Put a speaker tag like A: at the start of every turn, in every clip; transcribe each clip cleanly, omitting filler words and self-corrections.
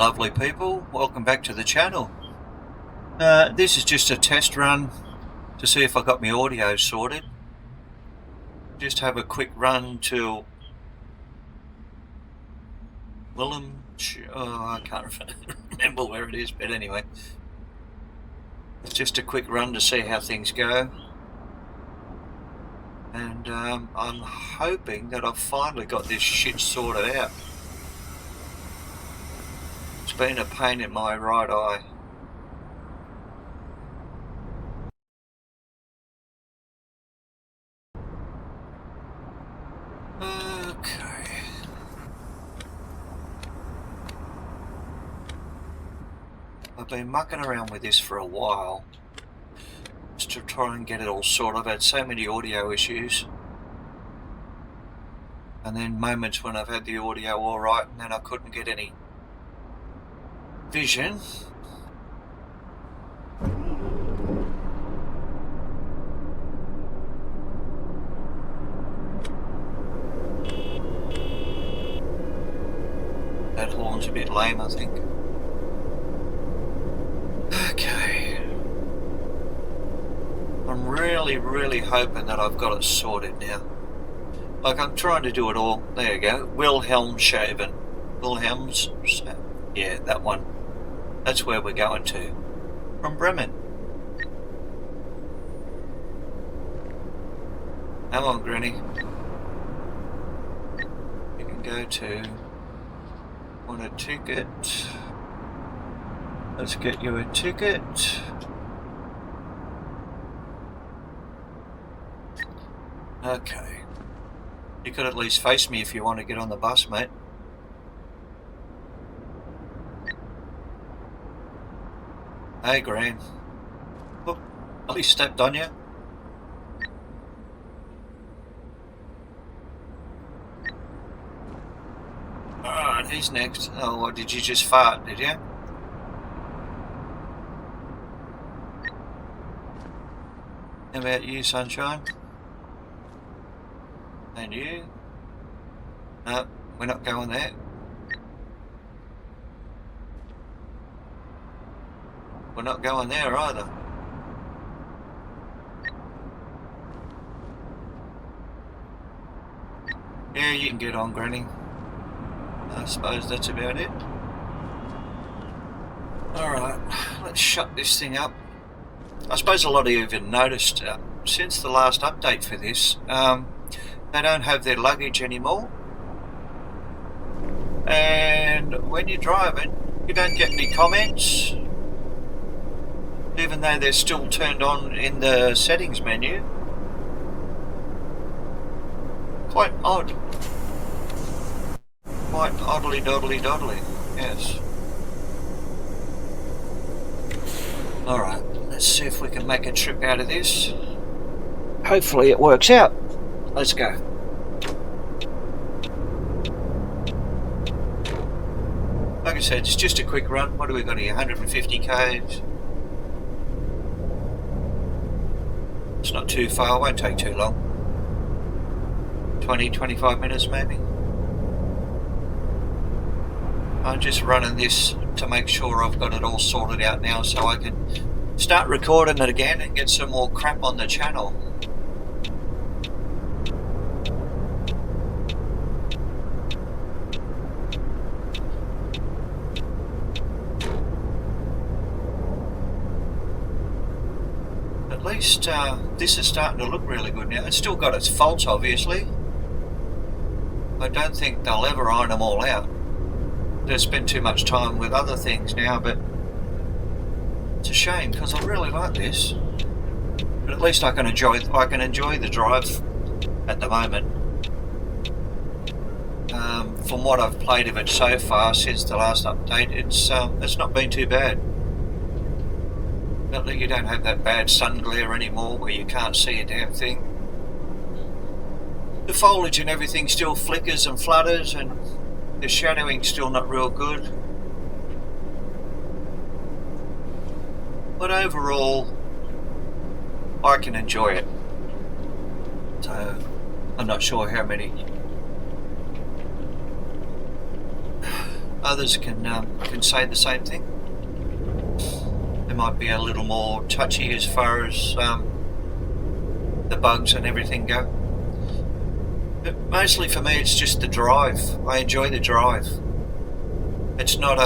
A: lovely people, welcome back to the channel. This is just a test run to see if I got my audio sorted. Just have a quick run to I can't remember where it is, but anyway. It's just a quick run to see how things go. And I'm hoping that I've finally got this shit sorted out. It's been a pain in my right eye. Okay. I've been mucking around with this for a while, just to try and get it all sorted. I've had so many audio issues, and then moments when I've had the audio all right and then I couldn't get any vision. That horn's a bit lame, I think. Okay. I'm really hoping that I've got it sorted now. Like, I'm trying to do it all. There you go. Wilhelmshaven. Yeah, that one. That's where we're going to. From Bremen. Come on, Granny. You can go to... Want a ticket? Let's get you a ticket. Okay. You could at least face me if you want to get on the bus, mate. Hey, Gran. Look, at least stepped on you. Alright, who's next? Oh, what, did you just fart, did you? How about you, sunshine? And you? No, we're not going there. We're not going there either. Yeah, you can get on, Granny. I suppose that's about it. Alright, let's shut this thing up. I suppose a lot of you have noticed since the last update for this, they don't have their luggage anymore. And when you're driving, you don't get any comments, even though they're still turned on in the settings menu. Quite odd. Quite oddly doddly, yes. Alright, let's see if we can make a trip out of this. Hopefully it works out. Let's go. Like I said, it's just a quick run. What do we got here? 150 k's. It's not too far, it won't take too long. 20-25 minutes maybe. I'm just running this to make sure I've got it all sorted out now so I can start recording it again and get some more crap on the channel. At least this is starting to look really good now. It's still got its faults, obviously. I don't think they'll ever iron them all out. They've spent too much time with other things now, but it's a shame because I really like this. But at least I can enjoy the drive at the moment. From what I've played of it so far since the last update, it's not been too bad. Not that you don't have that bad sun glare anymore where you can't see a damn thing. The foliage and everything still flickers and flutters, and the shadowing's still not real good. But overall, I can enjoy it. So, I'm not sure how many others can say the same thing. They might be a little more touchy as far as the bugs and everything go. But mostly for me, it's just the drive. I enjoy the drive. It's not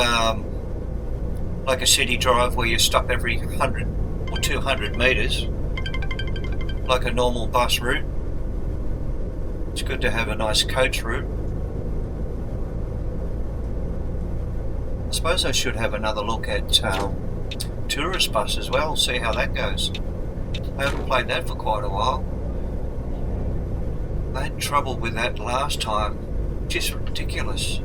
A: like a city drive where you stop every 100 or 200 metres, like a normal bus route. It's good to have a nice coach route. I suppose I should have another look at tourist bus as well, see how that goes. I haven't played that for quite a while. I had trouble with that last time. Just ridiculous.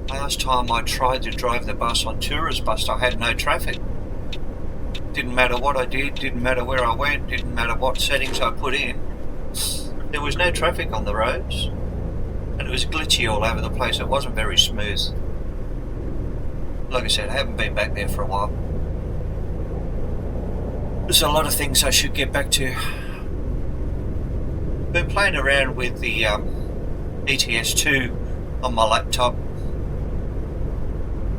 A: Last time I tried to drive the bus on tourist bus, I had no traffic. Didn't matter what I did, didn't matter where I went, didn't matter what settings I put in. There was no traffic on the roads, and it was glitchy all over the place. It wasn't very smooth. Like I said, I haven't been back there for a while. There's a lot of things I should get back to. Been playing around with the ETS2 on my laptop.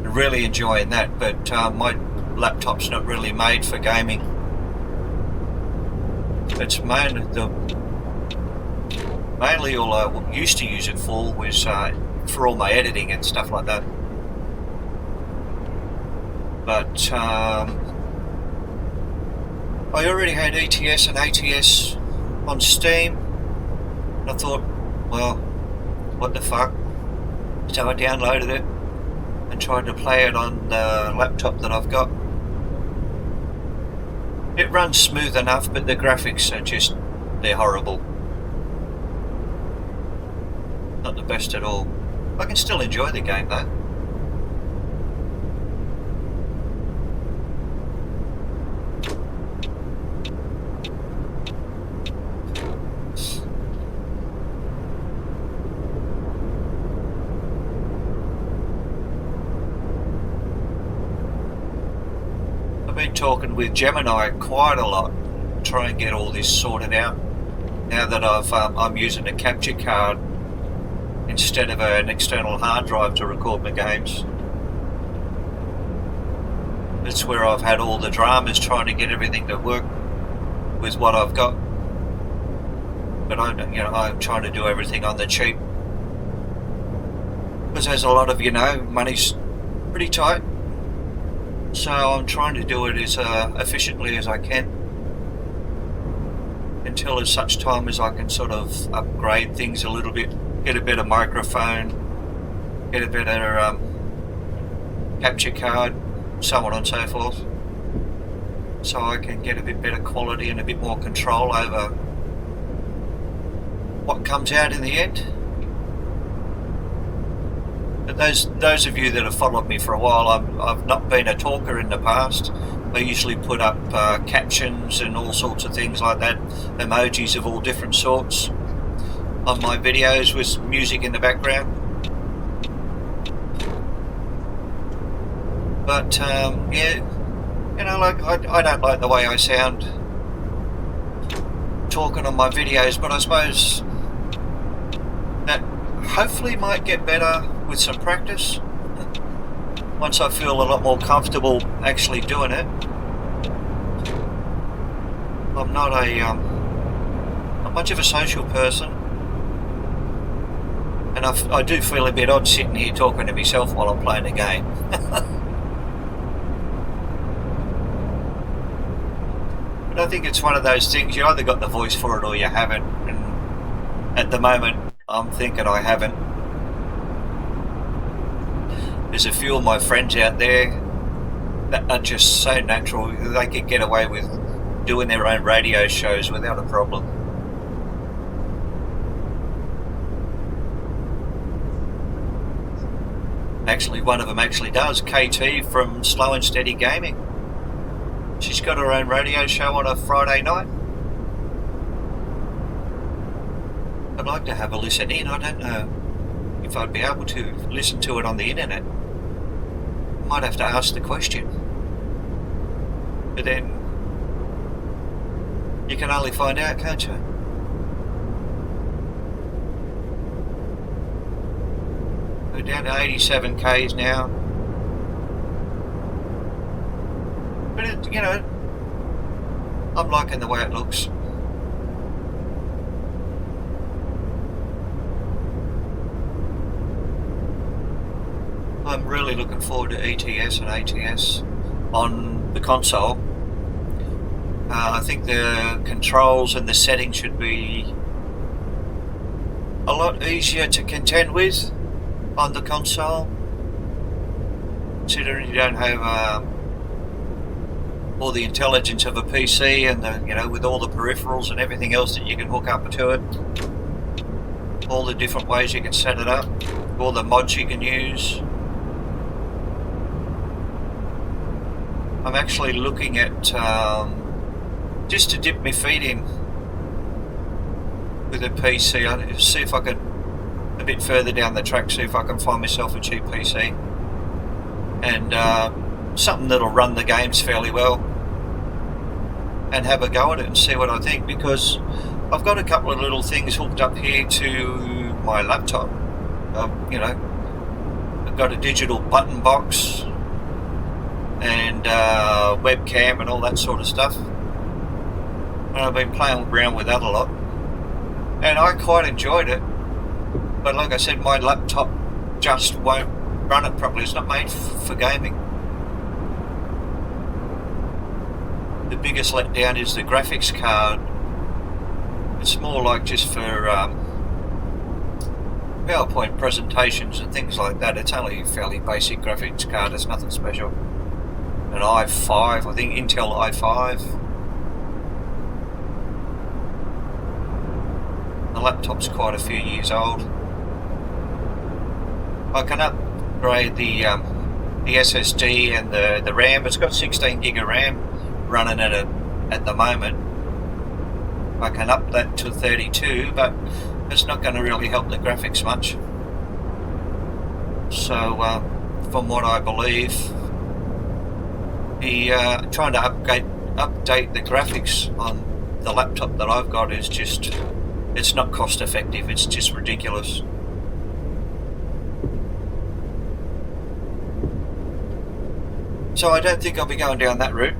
A: Really enjoying that, but my laptop's not really made for gaming. It's mainly all I used to use it for was for all my editing and stuff like that. But I already had ETS and ATS on Steam, and I thought, well, what the fuck? So I downloaded it and tried to play it on the laptop that I've got. It runs smooth enough, but the graphics are they're horrible. Not the best at all. I can still enjoy the game though. I've been talking with Gemini quite a lot, try and get all this sorted out. Now that I'm using a capture card instead of an external hard drive to record my games. That's where I've had all the dramas, trying to get everything to work with what I've got. But I'm trying to do everything on the cheap, because as a lot of you know, money's pretty tight. So I'm trying to do it as efficiently as I can, until as such time as I can sort of upgrade things a little bit, get a better microphone, get a better capture card, so on and so forth, so I can get a bit better quality and a bit more control over what comes out in the end. But those of you that have followed me for a while, I've not been a talker in the past. I usually put up captions and all sorts of things like that, emojis of all different sorts on my videos with music in the background. But yeah, like I don't like the way I sound talking on my videos, but I suppose that hopefully might get better with some practice. Once I feel a lot more comfortable actually doing it. I'm not much of a social person, and I do feel a bit odd sitting here talking to myself while I'm playing a game. But I think it's one of those things, you either got the voice for it or you haven't, and at the moment I'm thinking I haven't. There's a few of my friends out there that are just so natural, they could get away with doing their own radio shows without a problem. Actually, one of them actually does, KT from Slow and Steady Gaming. She's got her own radio show on a Friday night. I'd like to have a listen in. I don't know if I'd be able to listen to it on the internet. Might have to ask the question. But then you can only find out, can't you? We're down to 87 k's now. But it, you know, I'm liking the way it looks. I'm really looking forward to ETS and ATS on the console. I think the controls and the settings should be a lot easier to contend with on the console, considering you don't have all the intelligence of a PC and the, you know, with all the peripherals and everything else that you can hook up to it, all the different ways you can set it up, all the mods you can use. I'm actually looking at just to dip my feet in with a PC. I'll see if I can, a bit further down the track, see if I can find myself a cheap PC and something that'll run the games fairly well, and have a go at it and see what I think, because I've got a couple of little things hooked up here to my laptop. You know, I've got a digital button box and webcam and all that sort of stuff, and I've been playing around with that a lot, and I quite enjoyed it. But like I said, my laptop just won't run it properly. It's not made for gaming. The biggest letdown is the graphics card. It's more like just for PowerPoint presentations and things like that. It's only a fairly basic graphics card. It's nothing special. An i5, I think Intel i5. The laptop's quite a few years old. I can upgrade the SSD and the RAM. It's got 16 gig of RAM running at the moment. I can up that to 32, but it's not going to really help the graphics much. So, from what I believe, trying to update the graphics on the laptop that I've got is just, it's not cost effective. It's just ridiculous. So I don't think I'll be going down that route.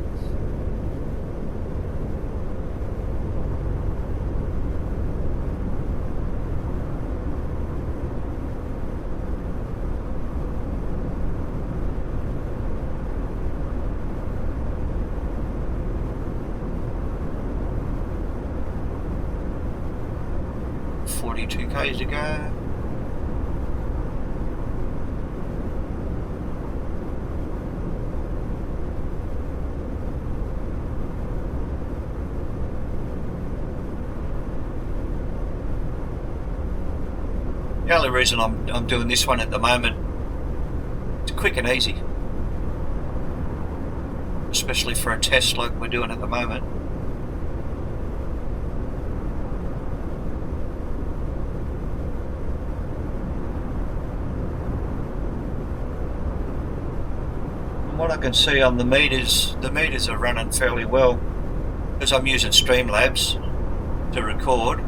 A: K's to go. The only reason I'm doing this one at the moment, it's quick and easy, especially for a test like we're doing at the moment. What I can see on the meters are running fairly well, because I'm using Streamlabs to record.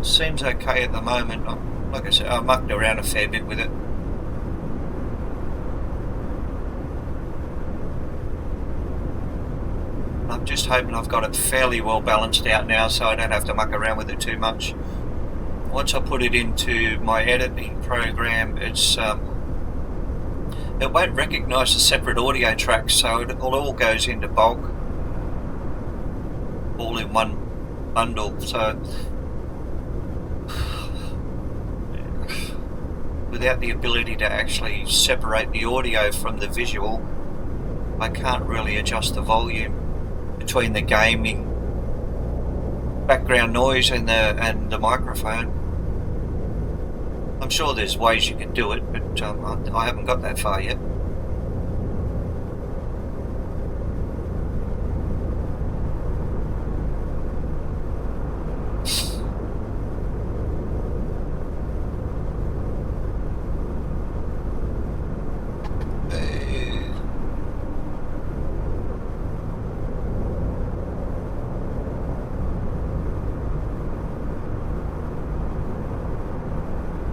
A: Seems okay at the moment. Like I said, I mucked around a fair bit with it. I'm just hoping I've got it fairly well balanced out now, so I don't have to muck around with it too much. Once I put it into my editing program, it won't recognise the separate audio tracks, so it all goes into bulk, all in one bundle. So without the ability to actually separate the audio from the visual, I can't really adjust the volume between the gaming background noise and the microphone. I'm sure there's ways you can do it, but I haven't got that far yet.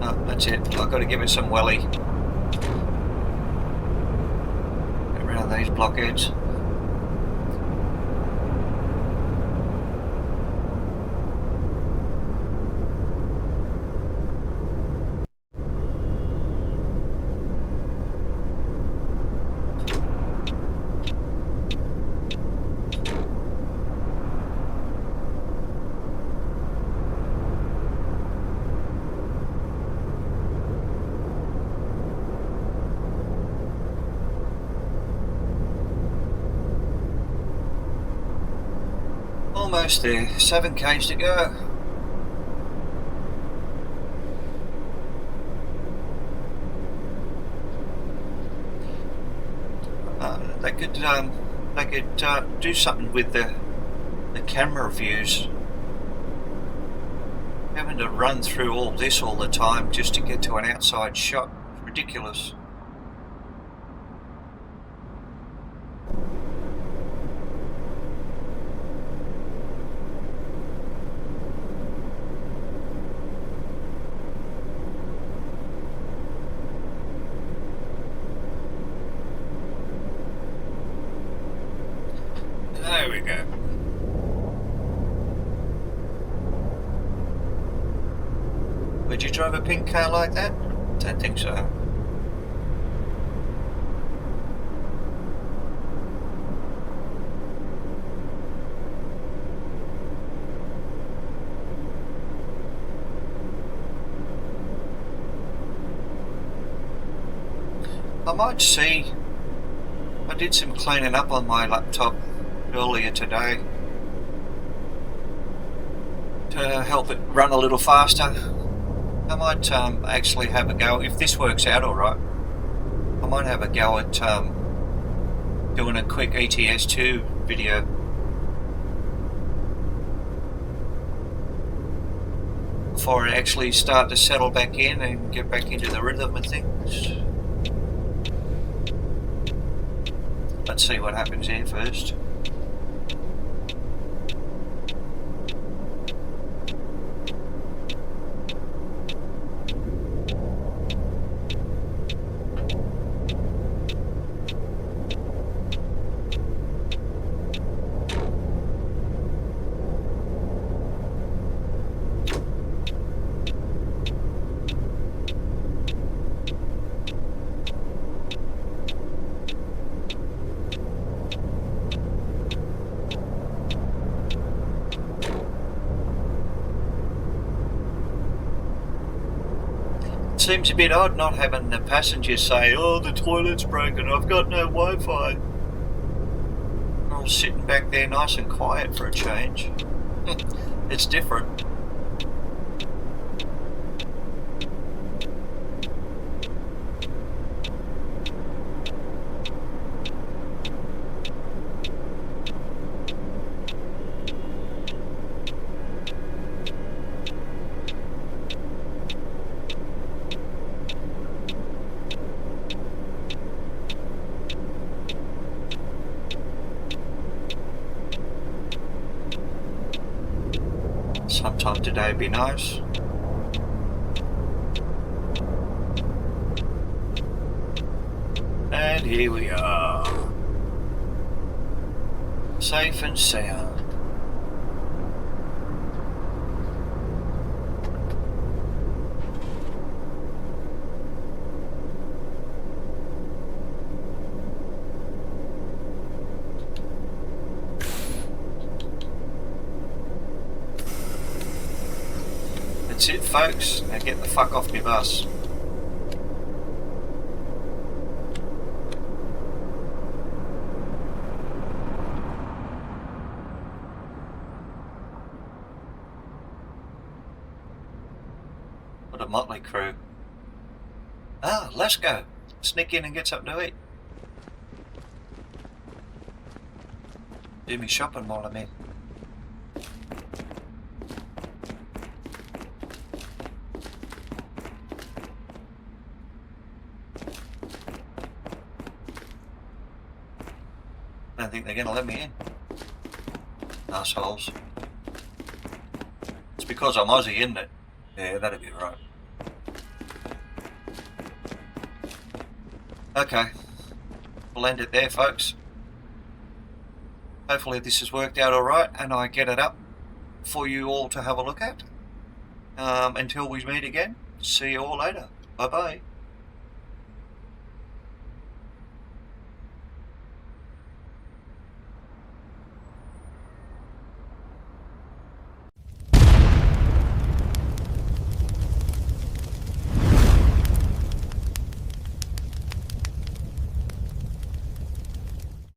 A: No, that's it. I've got to give it some welly. Get around these blockheads. Almost there, 7 k's to go. They could do something with the camera views. Having to run through all this all the time just to get to an outside shot. It's ridiculous. There we go. Would you drive a pink car like that? Don't think so. I might see. I did some cleaning up on my laptop earlier today to help it run a little faster. I might actually have a go, if this works out alright, I might have a go at doing a quick ETS2 video. Before I actually start to settle back in and get back into the rhythm of things. Let's see what happens here first. Seems a bit odd not having the passengers say, oh, the toilet's broken, I've got no Wi-Fi. We're all sitting back there nice and quiet for a change. It's different. Sometime today would be nice. And here we are. Safe and sound. That's it, folks. Now get the fuck off my bus. What a motley crew. Ah, let's go. Sneak in and get something to eat. Do me shopping while I'm in. I don't think they're going to let me in. Assholes. It's because I'm Aussie, isn't it? Yeah, that'd be right. Okay, we'll end it there, folks. Hopefully this has worked out alright and I get it up for you all to have a look at. Until we meet again, see you all later. Bye bye.